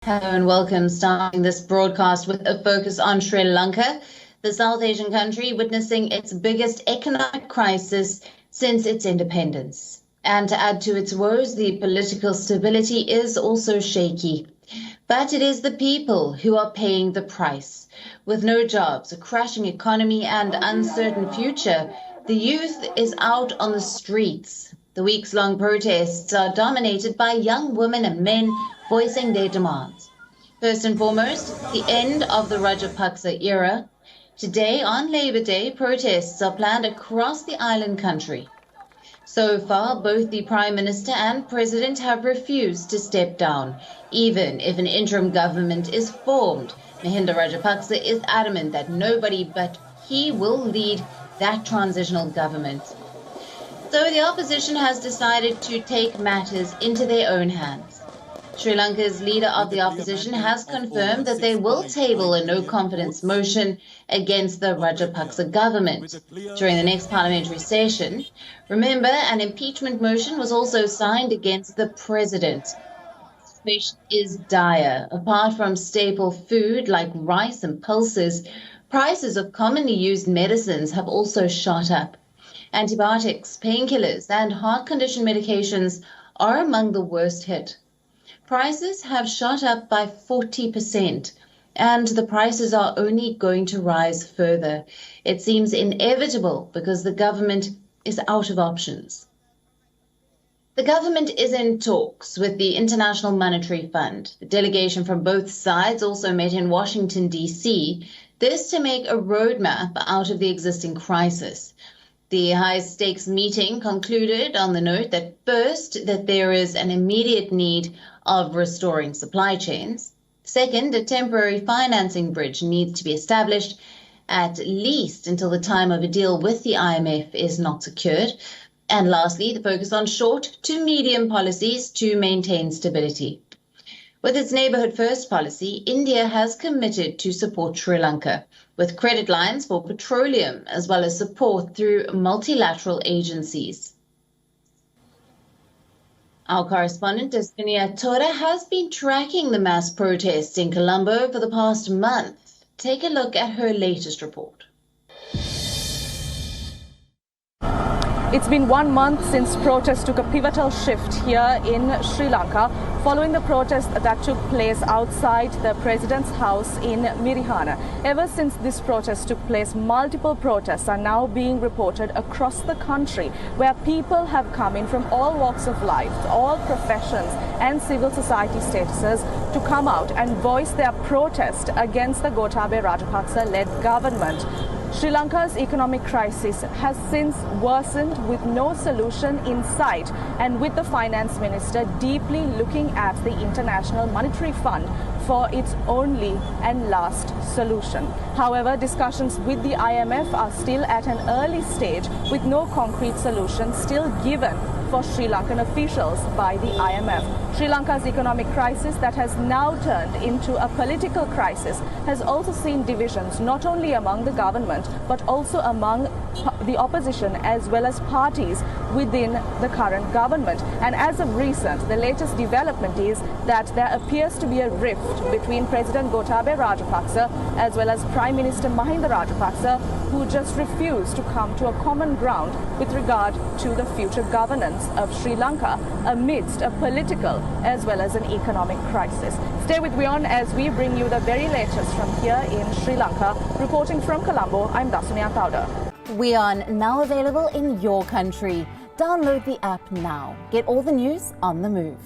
Hello and welcome. Starting this broadcast with a focus on Sri Lanka, the South Asian country witnessing its biggest economic crisis since its independence. And to add to its woes, the political stability is also shaky. But it is the people who are paying the price. With no jobs, a crashing economy and uncertain future, the youth is out on the streets. The weeks-long protests are dominated by young women and men voicing their demands. First and foremost, the end of the Rajapaksa era. Today, on Labour Day, protests are planned across the island country. So far, both the Prime Minister and President have refused to step down. Even if an interim government is formed, Mahinda Rajapaksa is adamant that nobody but he will lead that transitional government. So the opposition has decided to take matters into their own hands. Sri Lanka's leader of the opposition has confirmed that they will table a no-confidence motion against the Rajapaksa government during the next parliamentary session. Remember, an impeachment motion was also signed against the president. The situation is dire. Apart from staple food like rice and pulses, prices of commonly used medicines have also shot up. Antibiotics, painkillers, and heart condition medications are among the worst hit. Prices have shot up by 40%, and the prices are only going to rise further. It seems inevitable because the government is out of options. The government is in talks with the International Monetary Fund. The delegation from both sides also met in Washington, D.C., this to make a roadmap out of the existing crisis. The high-stakes meeting concluded on the note that first, that there is an immediate need of restoring supply chains. Second, a temporary financing bridge needs to be established, at least until the time of a deal with the IMF is not secured. And lastly, the focus on short to medium policies to maintain stability. With its Neighbourhood First policy, India has committed to support Sri Lanka with credit lines for petroleum as well as support through multilateral agencies. Our correspondent, Dasuni has been tracking the mass protests in Colombo for the past month. Take a look at her latest report. It's been 1 month since protests took a pivotal shift here in Sri Lanka following the protest that took place outside the President's house in Mirihana. Ever since this protest took place, multiple protests are now being reported across the country where people have come in from all walks of life, all professions and civil society statuses to come out and voice their protest against the Gotabaya Rajapaksa-led government. Sri Lanka's economic crisis has since worsened with no solution in sight, and with the finance minister deeply looking at the International Monetary Fund for its only and last solution. However, discussions with the IMF are still at an early stage with no concrete solution still given for Sri Lankan officials by the IMF. Sri Lanka's economic crisis that has now turned into a political crisis has also seen divisions not only among the government but also among the opposition as well as parties within the current government. And as of recent, the latest development is that there appears to be a rift between President Gotabaya Rajapaksa as well as Prime Minister Mahinda Rajapaksa, who just refused to come to a common ground with regard to the future governance of Sri Lanka amidst a political as well as an economic crisis. Stay with WION as we bring you the very latest from here in Sri Lanka. Reporting from Colombo, I'm Dasuni. WION, now available in your country. Download the app now. Get all the news on the move.